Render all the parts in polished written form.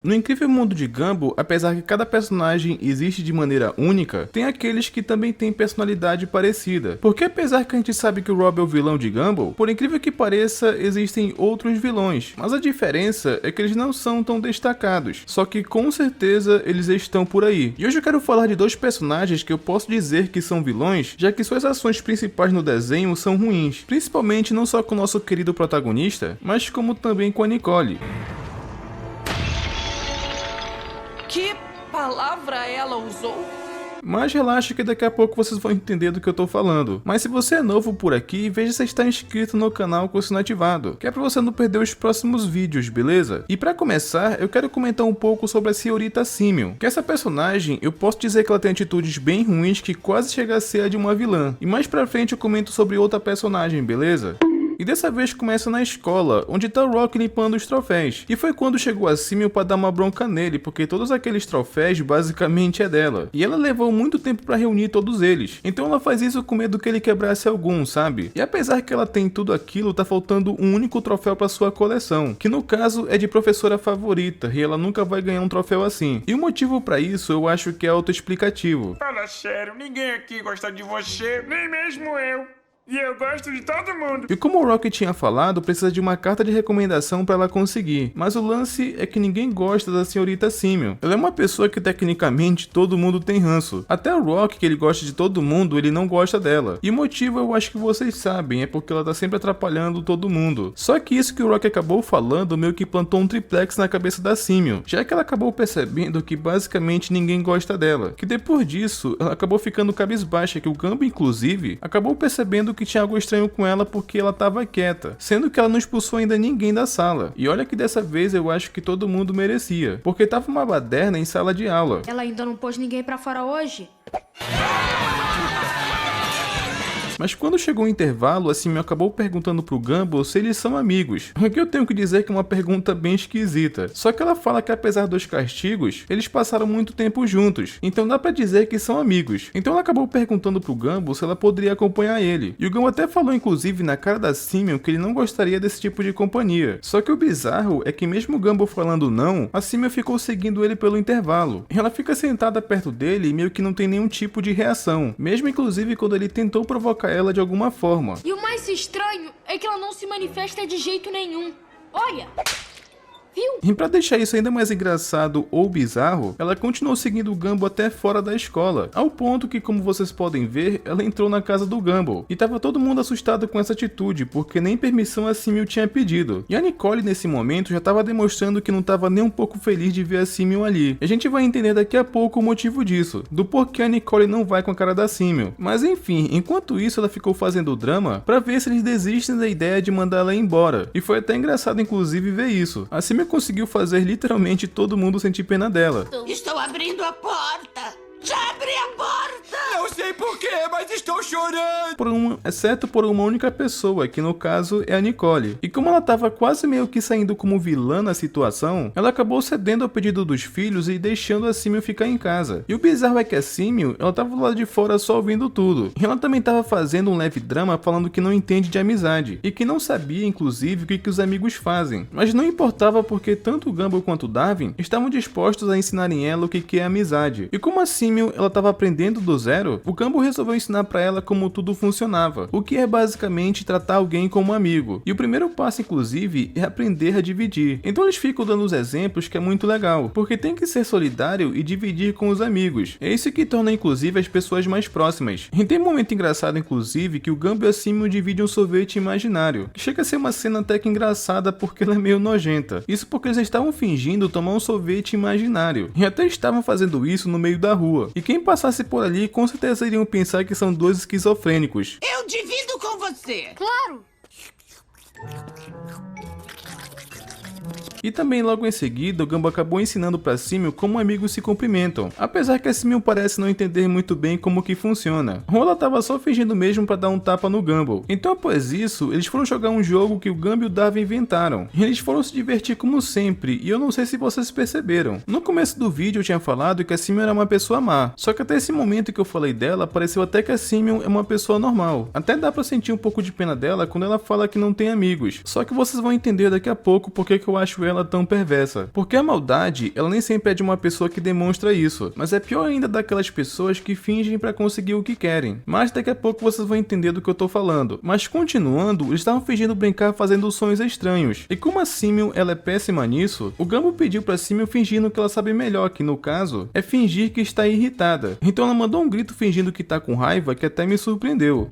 No incrível mundo de Gumball, apesar que cada personagem existe de maneira única, tem aqueles que também têm personalidade parecida. Porque apesar que a gente sabe que o Rob é o vilão de Gumball, por incrível que pareça, existem outros vilões. Mas a diferença é que eles não são tão destacados, só que com certeza eles estão por aí. E hoje eu quero falar de dois personagens que eu posso dizer que são vilões, já que suas ações principais no desenho são ruins. Principalmente não só com o nosso querido protagonista, mas como também com a Nicole. Que palavra ela usou? Mas relaxa que daqui a pouco vocês vão entender do que eu tô falando. Mas se você é novo por aqui, veja se está inscrito no canal com o sino ativado, que é pra você não perder os próximos vídeos, beleza? E pra começar, eu quero comentar um pouco sobre a Senhorita Simio, que essa personagem, eu posso dizer que ela tem atitudes bem ruins que quase chega a ser a de uma vilã. E mais pra frente eu comento sobre outra personagem, beleza? E dessa vez começa na escola, onde tá o Rock limpando os troféus. E foi quando chegou a Simio pra dar uma bronca nele, porque todos aqueles troféus basicamente é dela. E ela levou muito tempo pra reunir todos eles. Então ela faz isso com medo que ele quebrasse algum, sabe? E apesar que ela tem tudo aquilo, tá faltando um único troféu pra sua coleção, que no caso é de professora favorita, e ela nunca vai ganhar um troféu assim. E o motivo pra isso eu acho que é autoexplicativo. Fala sério, ninguém aqui gosta de você, nem mesmo eu. E eu gosto de todo mundo. E como o Rock tinha falado, precisa de uma carta de recomendação para ela conseguir. Mas o lance é que ninguém gosta da Senhorita Simio. Ela é uma pessoa que tecnicamente todo mundo tem ranço. Até o Rock, que ele gosta de todo mundo, ele não gosta dela. E o motivo eu acho que vocês sabem, é porque ela tá sempre atrapalhando todo mundo. Só que isso que o Rock acabou falando meio que plantou um triplex na cabeça da Simio, já que ela acabou percebendo que basicamente ninguém gosta dela. Que depois disso, ela acabou ficando cabisbaixa, que o Gumball inclusive acabou percebendo que tinha algo estranho com ela porque ela tava quieta, sendo que ela não expulsou ainda ninguém da sala. E olha que dessa vez eu acho que todo mundo merecia, porque tava uma baderna em sala de aula. Ela ainda não pôs ninguém pra fora hoje? Mas quando chegou o intervalo, a Simio acabou perguntando pro Gumball se eles são amigos. O que eu tenho que dizer que é uma pergunta bem esquisita. Só que ela fala que apesar dos castigos, eles passaram muito tempo juntos. Então dá pra dizer que são amigos. Então ela acabou perguntando pro Gumball se ela poderia acompanhar ele. E o Gumball até falou inclusive na cara da Simio que ele não gostaria desse tipo de companhia. Só que o bizarro é que mesmo o Gumball falando não, a Simio ficou seguindo ele pelo intervalo. E ela fica sentada perto dele e meio que não tem nenhum tipo de reação. Mesmo inclusive quando ele tentou provocar ela de alguma forma. E o mais estranho é que ela não se manifesta de jeito nenhum. Olha! Viu? E pra deixar isso ainda mais engraçado ou bizarro, ela continuou seguindo o Gumball até fora da escola, ao ponto que, como vocês podem ver, ela entrou na casa do Gumball. E tava todo mundo assustado com essa atitude, porque nem permissão a Simio tinha pedido. E a Nicole nesse momento já tava demonstrando que não tava nem um pouco feliz de ver a Simio ali. E a gente vai entender daqui a pouco o motivo disso, do porquê a Nicole não vai com a cara da Simio. Mas enfim, enquanto isso ela ficou fazendo drama pra ver se eles desistem da ideia de mandar ela embora. E foi até engraçado inclusive ver isso. A Simio conseguiu fazer literalmente todo mundo sentir pena dela. Estou abrindo a porta! Já abri a porta! Não sei porquê, mas estou chorando. Exceto por uma única pessoa, que no caso é a Nicole. E como ela tava quase meio que saindo como vilã na situação, ela acabou cedendo ao pedido dos filhos e deixando a Simio ficar em casa. E o bizarro é que a Simio, ela tava do lado de fora só ouvindo tudo. E ela também tava fazendo um leve drama falando que não entende de amizade. E que não sabia, inclusive, o que os amigos fazem. Mas não importava porque tanto o Gumball quanto o Darwin estavam dispostos a ensinarem ela o que é amizade. E como a Simio ela tava aprendendo do zero, o Gumball resolveu ensinar pra ela como tudo funcionava, o que é basicamente tratar alguém como amigo. E o primeiro passo, inclusive, é aprender a dividir. Então eles ficam dando os exemplos, que é muito legal, porque tem que ser solidário e dividir com os amigos. É isso que torna, inclusive, as pessoas mais próximas. E tem um momento engraçado, inclusive, que o Gumball e a Simio dividem um sorvete imaginário, que chega a ser uma cena até que engraçada porque ela é meio nojenta. Isso porque eles estavam fingindo tomar um sorvete imaginário, e até estavam fazendo isso no meio da rua. E quem passasse por ali com certeza iriam pensar que são dois esquizofrênicos. Eu divido com você! Claro! E também logo em seguida, o Gumball acabou ensinando pra Simio como amigos se cumprimentam, apesar que a Simio parece não entender muito bem como que funciona. Ou ela tava só fingindo mesmo pra dar um tapa no Gumball. Então após isso, eles foram jogar um jogo que o Gumball e o Darwin inventaram. E eles foram se divertir como sempre, e eu não sei se vocês perceberam. No começo do vídeo eu tinha falado que a Simio era uma pessoa má, só que até esse momento que eu falei dela, pareceu até que a Simio é uma pessoa normal. Até dá pra sentir um pouco de pena dela quando ela fala que não tem amigos. Só que vocês vão entender daqui a pouco porque que eu acho ela tão perversa. Porque a maldade, ela nem sempre é de uma pessoa que demonstra isso, mas é pior ainda daquelas pessoas que fingem pra conseguir o que querem. Mas daqui a pouco vocês vão entender do que eu tô falando. Mas continuando, eles estavam fingindo brincar fazendo sonhos estranhos. E como a Simio ela é péssima nisso, o Gumball pediu pra Simio fingindo que ela sabe melhor, que no caso, é fingir que está irritada. Então ela mandou um grito fingindo que tá com raiva que até me surpreendeu.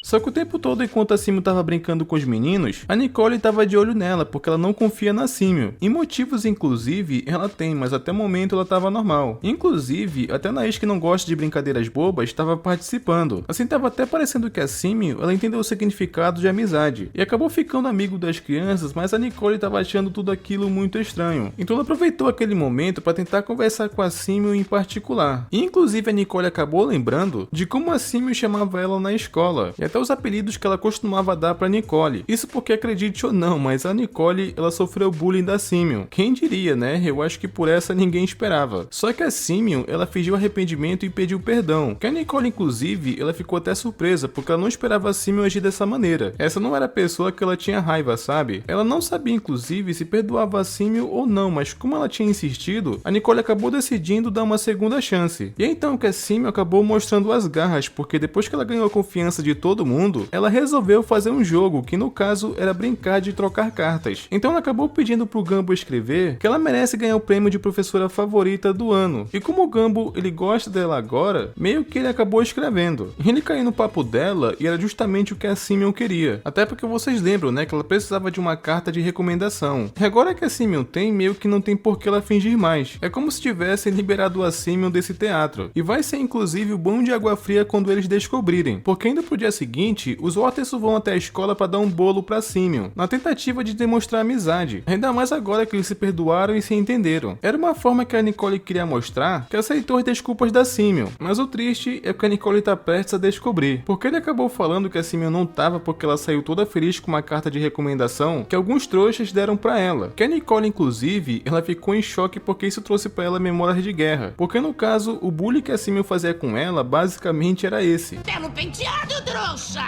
Só que o tempo todo, enquanto a Simio tava brincando com os meninos, a Nicole tava de olho nela, porque ela não confia na Simio. E motivos, inclusive, ela tem, mas até o momento ela tava normal. Inclusive, até a Naís, que não gosta de brincadeiras bobas, estava participando. Assim, tava até parecendo que a Simio, ela entendeu o significado de amizade. E acabou ficando amigo das crianças, mas a Nicole tava achando tudo aquilo muito estranho. Então ela aproveitou aquele momento para tentar conversar com a Simio em particular. E inclusive a Nicole acabou lembrando de como a Simio chamava ela na escola. E até os apelidos que ela costumava dar pra Nicole. Isso porque, acredite ou não, mas a Nicole, ela sofreu bullying da Simio. Quem diria, né? Eu acho que por essa ninguém esperava. Só que a Simio, ela fingiu arrependimento e pediu perdão. Que a Nicole, inclusive, ela ficou até surpresa, porque ela não esperava a Simio agir dessa maneira. Essa não era a pessoa que ela tinha raiva, sabe? Ela não sabia, inclusive, se perdoava a Simio ou não, mas como ela tinha insistido, a Nicole acabou decidindo dar uma segunda chance. E é então que a Simio acabou mostrando as garras, porque depois que ela ganhou a confiança de todo mundo, ela resolveu fazer um jogo, que no caso era brincar de trocar cartas. Então ela acabou pedindo pro Gumball escrever que ela merece ganhar o prêmio de professora favorita do ano. E como o Gumball, ele gosta dela agora, meio que ele acabou escrevendo. E ele caiu no papo dela e era justamente o que a Simio queria. Até porque vocês lembram, né, que ela precisava de uma carta de recomendação. E agora que a Simio tem, meio que não tem por que ela fingir mais. É como se tivessem liberado a Simio desse teatro. E vai ser inclusive o banho de água fria quando eles descobrirem. Porque ainda pro dia seguinte, os Watterson vão até a escola para dar um bolo pra Simio, na tentativa de demonstrar amizade. Ainda mais agora que eles se perdoaram e se entenderam. Era uma forma que a Nicole queria mostrar que aceitou as desculpas da Simio, mas o triste é que a Nicole tá prestes a descobrir, porque ele acabou falando que a Simio não tava porque ela saiu toda feliz com uma carta de recomendação que alguns trouxas deram pra ela. Que a Nicole, inclusive, ela ficou em choque porque isso trouxe pra ela memórias de guerra, porque no caso, o bullying que a Simio fazia com ela basicamente era esse. Belo penteado, trouxa!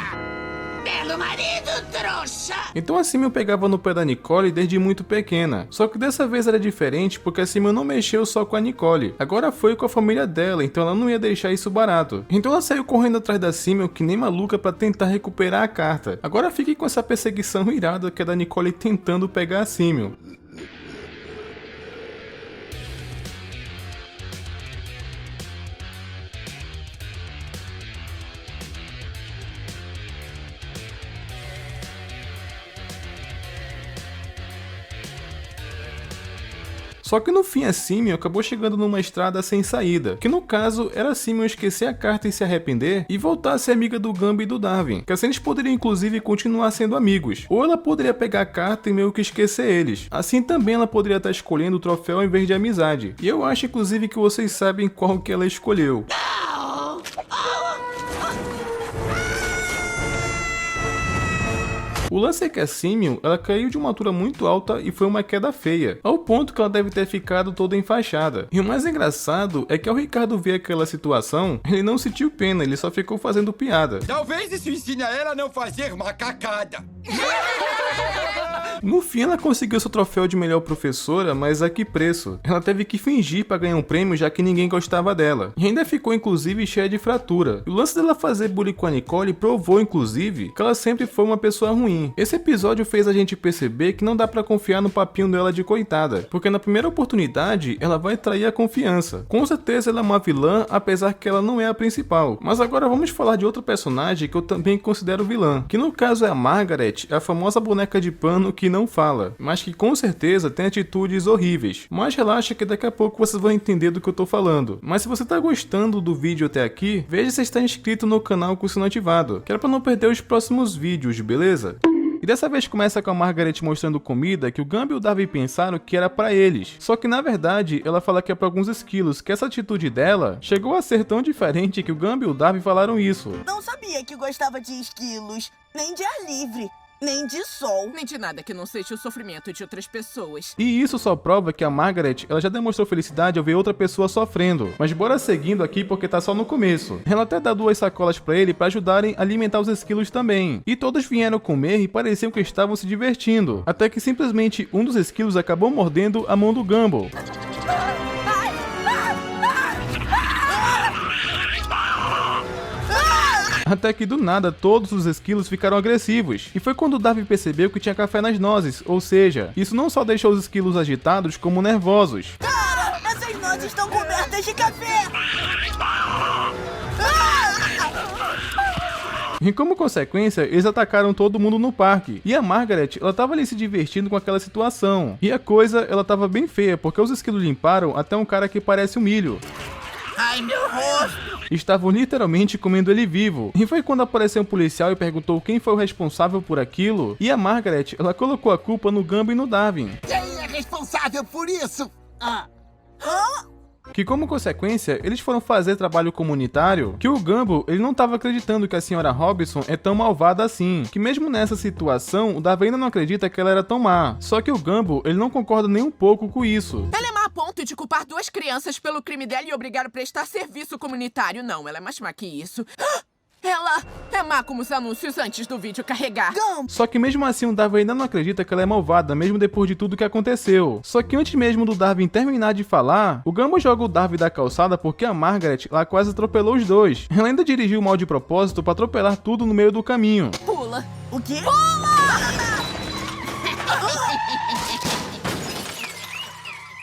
Belo marido, trouxa! Então a Simio pegava no pé da Nicole desde muito pequena. Só que dessa vez era diferente porque a Simio não mexeu só com a Nicole. Agora foi com a família dela, então ela não ia deixar isso barato. Então ela saiu correndo atrás da Simio que nem maluca pra tentar recuperar a carta. Agora fique com essa perseguição irada que é da Nicole tentando pegar a Simio. Só que no fim a Simio acabou chegando numa estrada sem saída, que no caso era a Simio esquecer a carta e se arrepender e voltar a ser amiga do Gumball e do Darwin, que assim eles poderiam inclusive continuar sendo amigos, ou ela poderia pegar a carta e meio que esquecer eles, assim também ela poderia estar escolhendo o troféu em vez de amizade, e eu acho inclusive que vocês sabem qual que ela escolheu. O lance é que a Simio, ela caiu de uma altura muito alta e foi uma queda feia, ao ponto que ela deve ter ficado toda enfaixada. E o mais engraçado é que ao Ricardo ver aquela situação, ele não sentiu pena, ele só ficou fazendo piada. Talvez isso ensine a ela a não fazer macacada. No fim ela conseguiu seu troféu de melhor professora, mas a que preço? Ela teve que fingir para ganhar um prêmio já que ninguém gostava dela. E ainda ficou inclusive cheia de fratura. E o lance dela fazer bullying com a Nicole provou inclusive que ela sempre foi uma pessoa ruim. Esse episódio fez a gente perceber que não dá pra confiar no papinho dela de coitada, porque na primeira oportunidade ela vai trair a confiança. Com certeza ela é uma vilã, apesar que ela não é a principal. Mas agora vamos falar de outro personagem que eu também considero vilã, que no caso é a Margaret, a famosa boneca de pano que não fala, mas que com certeza tem atitudes horríveis. Mas relaxa que daqui a pouco vocês vão entender do que eu tô falando. Mas se você tá gostando do vídeo até aqui, veja se está inscrito no canal com o sino ativado, que era pra não perder os próximos vídeos, beleza? E dessa vez começa com a Margaret mostrando comida que o Gumball e o Darwin pensaram que era pra eles. Só que na verdade ela fala que é pra alguns esquilos, que essa atitude dela chegou a ser tão diferente que o Gumball e o Darwin falaram isso. Não sabia que gostava de esquilos, nem de ar livre. nem de sol. Nem de nada que não seja o sofrimento de outras pessoas. E isso só prova que a Margaret, ela já demonstrou felicidade ao ver outra pessoa sofrendo. Mas bora seguindo aqui porque tá só no começo. Ela até dá 2 sacolas pra ele pra ajudarem a alimentar os esquilos também. E todos vieram comer e pareciam que estavam se divertindo. Até que simplesmente um dos esquilos acabou mordendo a mão do Gumball. Até que do nada todos os esquilos ficaram agressivos. E foi quando o Darwin percebeu que tinha café nas nozes, ou seja, isso não só deixou os esquilos agitados como nervosos. Cara, essas nozes estão cobertas de café! E como consequência, eles atacaram todo mundo no parque. E a Margaret, ela tava ali se divertindo com aquela situação. E a coisa, ela tava bem feia, porque os esquilos limparam até um cara que parece um milho. Ai, meu rosto! Estavam literalmente comendo ele vivo. E foi quando apareceu um policial e perguntou quem foi o responsável por aquilo. E a Margaret, ela colocou a culpa no Gumball e no Darwin. Quem é responsável por isso? Que como consequência, eles foram fazer trabalho comunitário, que o Gumball, ele não estava acreditando que a senhora Robinson é tão malvada assim, que mesmo nessa situação, o Darwin ainda não acredita que ela era tão má. Só que o Gumball, ele não concorda nem um pouco com isso. Ela é má a ponto de culpar 2 crianças pelo crime dela e obrigar a prestar serviço comunitário. Não, ela é mais má que isso. Ela é má como os anúncios antes do vídeo carregar. Só que mesmo assim o Darwin ainda não acredita que ela é malvada, mesmo depois de tudo que aconteceu. Só que antes mesmo do Darwin terminar de falar, o Gumball joga o Darwin da calçada porque a Margaret lá quase atropelou os dois. Ela ainda dirigiu mal de propósito para atropelar tudo no meio do caminho. Pula. O quê?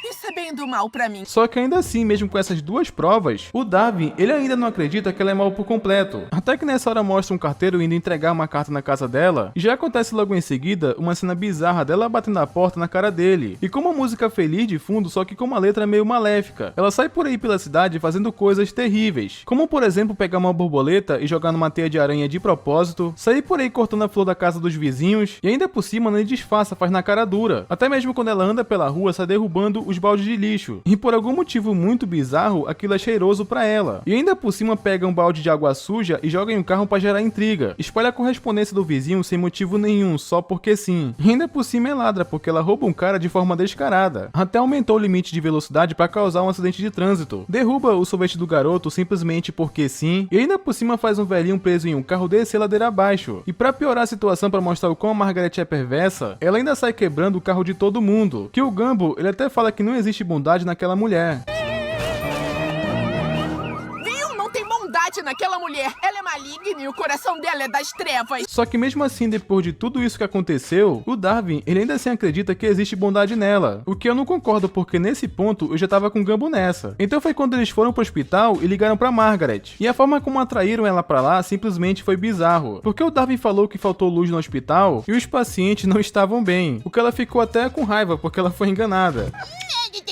Isso é bem do mal pra mim. Só que ainda assim, mesmo com essas 2 provas, o Darwin, ele ainda não acredita que ela é mal por completo. Até que nessa hora mostra um carteiro indo entregar uma carta na casa dela, e já acontece logo em seguida uma cena bizarra dela batendo a porta na cara dele. E com uma música feliz de fundo, só que com uma letra meio maléfica. Ela sai por aí pela cidade fazendo coisas terríveis, como por exemplo pegar uma borboleta e jogar numa teia de aranha de propósito, sair por aí cortando a flor da casa dos vizinhos, e ainda por cima nem disfarça, faz na cara dura. Até mesmo quando ela anda pela rua, sai derrubando os baldes de lixo. E por algum motivo muito bizarro, aquilo é cheiroso pra ela. E ainda por cima pega um balde de água suja e joga em um carro pra gerar intriga. Espalha a correspondência do vizinho sem motivo nenhum, só porque sim. E ainda por cima é ladra, porque ela rouba um cara de forma descarada. Até aumentou o limite de velocidade pra causar um acidente de trânsito. Derruba o sorvete do garoto simplesmente porque sim. E ainda por cima faz um velhinho preso em um carro descer ladeira abaixo. E pra piorar a situação, pra mostrar o quão a Margaret é perversa, ela ainda sai quebrando o carro de todo mundo. Que o Gumball, ele até fala que não existe bondade naquela mulher. Viu? Não tem bondade naquela mulher. Ela é maligna e o coração dela é das trevas. Só que mesmo assim, depois de tudo isso que aconteceu, o Darwin, ele ainda assim acredita que existe bondade nela. O que eu não concordo, porque nesse ponto eu já tava com o Gumball nessa. Então foi quando eles foram pro hospital e ligaram pra Margaret. E a forma como atraíram ela pra lá simplesmente foi bizarro. Porque o Darwin falou que faltou luz no hospital e os pacientes não estavam bem. O que ela ficou até com raiva, porque ela foi enganada.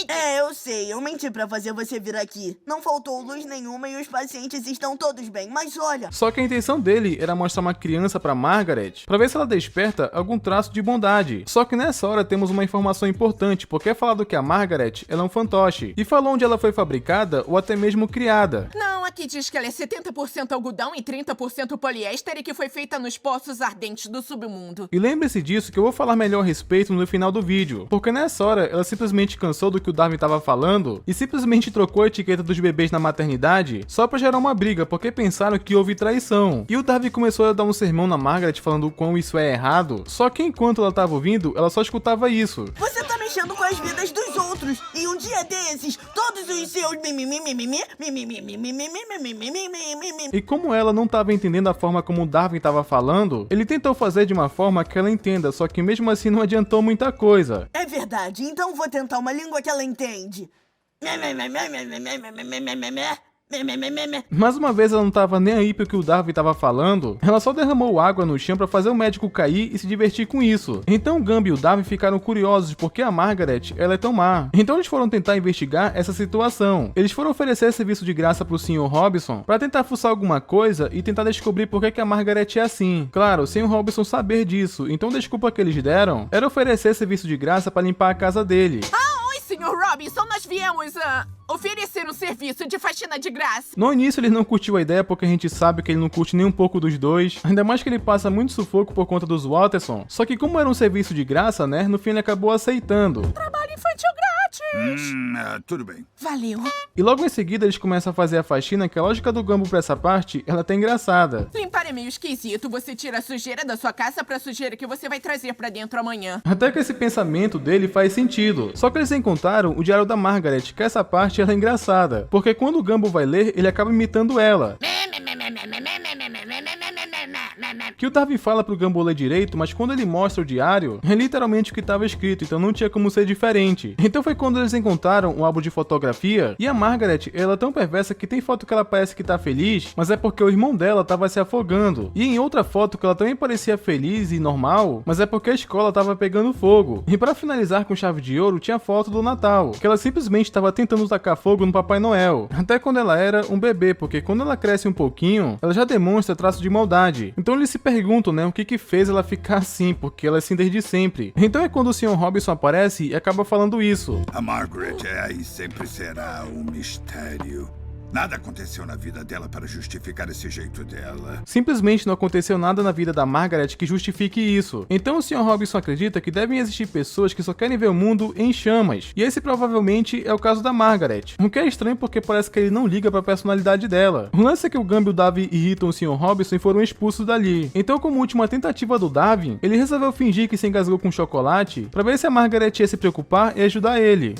É, eu sei. Eu menti pra fazer você vir aqui. Não faltou luz nenhuma e os pacientes estão todos bem. Mas olha... Só que a intenção dele era mostrar uma criança pra Margaret, pra ver se ela desperta algum traço de bondade. Só que nessa hora temos uma informação importante, porque é falado que a Margaret, ela é um fantoche. E falou onde ela foi fabricada ou até mesmo criada. Não, aqui diz que ela é 70% algodão e 30% poliéster e que foi feita nos poços ardentes do submundo. E lembre-se disso que eu vou falar melhor a respeito no final do vídeo. Porque nessa hora, ela simplesmente cansou do que o Darwin tava falando e simplesmente trocou a etiqueta dos bebês na maternidade só pra gerar uma briga, porque pensaram que houve traição. E o Darwin começou a dar um sermão na Margaret falando o quão isso é errado, só que enquanto ela tava ouvindo, ela só escutava isso. Você tá mexendo com as vidas dos outros e um dia desses, todos os seus E como ela não tava entendendo a forma como o Darwin tava falando, ele tentou fazer de uma forma que ela entenda, só que mesmo assim não adiantou muita coisa. É verdade, então vou tentar uma língua que ela entende. Mais uma vez ela não tava nem aí pro que o Darwin tava falando, ela só derramou água no chão pra fazer o médico cair e se divertir com isso. Então o Gumball e o Darwin ficaram curiosos porque a Margaret, ela é tão má. Então eles foram tentar investigar essa situação. Eles foram oferecer serviço de graça pro Sr. Robinson pra tentar fuçar alguma coisa e tentar descobrir por que a Margaret é assim. Claro, sem o Robinson saber disso, então a desculpa que eles deram era oferecer serviço de graça pra limpar a casa dele. Oi, Sr. Robinson, nós nós viemos oferecer um serviço de faxina de graça. No início ele não curtiu a ideia porque a gente sabe que ele não curte nem um pouco dos dois, ainda mais que ele passa muito sufoco por conta dos Watterson. Só que como era um serviço de graça, né, no fim ele acabou aceitando. Trabalho infantil grátis. Tudo bem. Valeu. E logo em seguida eles começam a fazer a faxina, que a lógica do Gumball pra essa parte, ela tá engraçada. Limpar é meio esquisito. Você tira a sujeira da sua casa pra sujeira que você vai trazer pra dentro amanhã. Até que esse pensamento dele faz sentido. Só que eles encontraram o diário da Margaret, que essa parte ela é engraçada. Porque quando o Gumball vai ler, ele acaba imitando ela. Que o Darwin fala pro Gumball ler direito, mas quando ele mostra o diário, é literalmente o que estava escrito, então não tinha como ser diferente. Então foi quando eles encontraram um álbum de fotografia, e a Margaret, ela é tão perversa que tem foto que ela parece que tá feliz, mas é porque o irmão dela tava se afogando. E em outra foto que ela também parecia feliz e normal, mas é porque a escola tava pegando fogo. E pra finalizar com chave de ouro, tinha foto do Natal, que ela simplesmente estava tentando tacar fogo no Papai Noel, até quando ela era um bebê, porque quando ela cresce um pouquinho, ela já demonstra traço de maldade. Então eles se perguntam, né, o que fez ela ficar assim, porque ela é assim desde sempre. Então é quando o Sr. Robinson aparece e acaba falando isso. A Margaret é e sempre será um mistério. Nada aconteceu na vida dela para justificar esse jeito dela. Simplesmente não aconteceu nada na vida da Margaret que justifique isso. Então o Sr. Robinson acredita que devem existir pessoas que só querem ver o mundo em chamas. E esse provavelmente é o caso da Margaret. O que é estranho porque parece que ele não liga pra personalidade dela. O lance é que o Gumball e o Darwin irritam o Sr. Robinson e foram expulsos dali. Então, como última tentativa do Darwin, ele resolveu fingir que se engasgou com chocolate pra ver se a Margaret ia se preocupar e ajudar ele.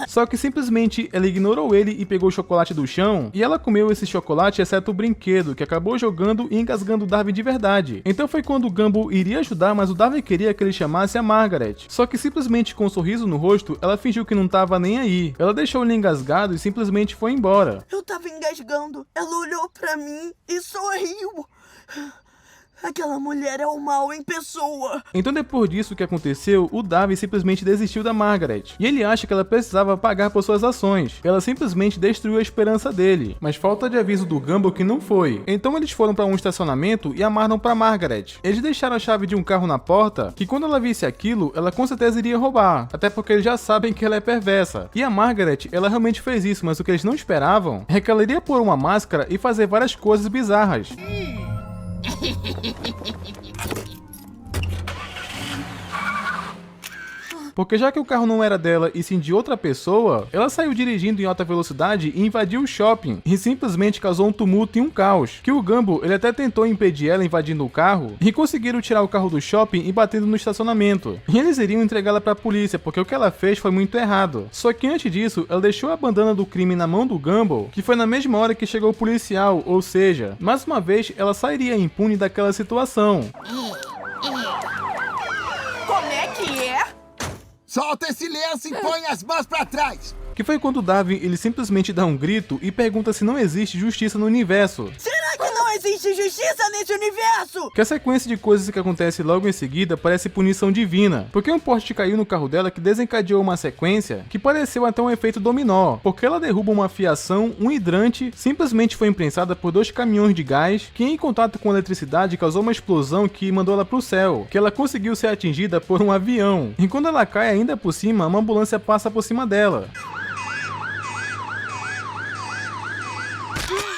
Só que simplesmente ela ignorou ele e pegou o chocolate do chão, e ela comeu esse chocolate exceto o brinquedo, que acabou jogando e engasgando o Darwin de verdade. Então foi quando o Gumball iria ajudar, mas o Darwin queria que ele chamasse a Margaret. Só que simplesmente com um sorriso no rosto, ela fingiu que não tava nem aí. Ela deixou ele engasgado e simplesmente foi embora. Eu tava engasgando. Ela olhou pra mim e sorriu. Aquela mulher é o mal em pessoa. Então depois disso que aconteceu, o Darwin simplesmente desistiu da Margaret. E ele acha que ela precisava pagar por suas ações. Ela simplesmente destruiu a esperança dele. Mas falta de aviso do Gumball que não foi. Então eles foram para um estacionamento e amaram para Margaret. Eles deixaram a chave de um carro na porta, que quando ela visse aquilo, ela com certeza iria roubar. Até porque eles já sabem que ela é perversa. E a Margaret, ela realmente fez isso, mas o que eles não esperavam é que ela iria pôr uma máscara e fazer várias coisas bizarras. Porque já que o carro não era dela e sim de outra pessoa, ela saiu dirigindo em alta velocidade e invadiu o shopping, e simplesmente causou um tumulto e um caos, que o Gumball ele até tentou impedir ela invadindo o carro, e conseguiram tirar o carro do shopping e batendo no estacionamento. E eles iriam entregá-la pra polícia, porque o que ela fez foi muito errado. Só que antes disso, ela deixou a bandana do crime na mão do Gumball, que foi na mesma hora que chegou o policial, ou seja, mais uma vez ela sairia impune daquela situação. Como é que é? Solta esse lenço e põe as mãos pra trás. Que foi quando o Darwin ele simplesmente dá um grito e pergunta se não existe justiça no universo. Será que não existe justiça nesse universo? Que a sequência de coisas que acontece logo em seguida parece punição divina, porque um poste caiu no carro dela que desencadeou uma sequência que pareceu até um efeito dominó, porque ela derruba uma fiação, um hidrante, simplesmente foi imprensada por 2 caminhões de gás, que em contato com a eletricidade causou uma explosão que mandou ela pro céu, que ela conseguiu ser atingida por um avião, e quando ela cai ainda por cima, uma ambulância passa por cima dela.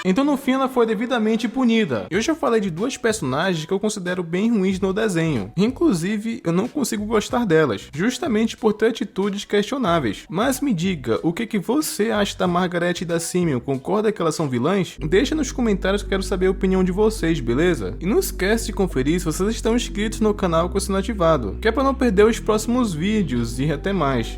Então no fim ela foi devidamente punida. Eu já falei de 2 personagens que eu considero bem ruins no desenho. Inclusive, eu não consigo gostar delas, justamente por ter atitudes questionáveis. Mas me diga, o que você acha da Margaret e da Simeon? Concorda que elas são vilãs? Deixa nos comentários que eu quero saber a opinião de vocês, beleza? E não esquece de conferir se vocês estão inscritos no canal com o sino ativado, que é para não perder os próximos vídeos e até mais.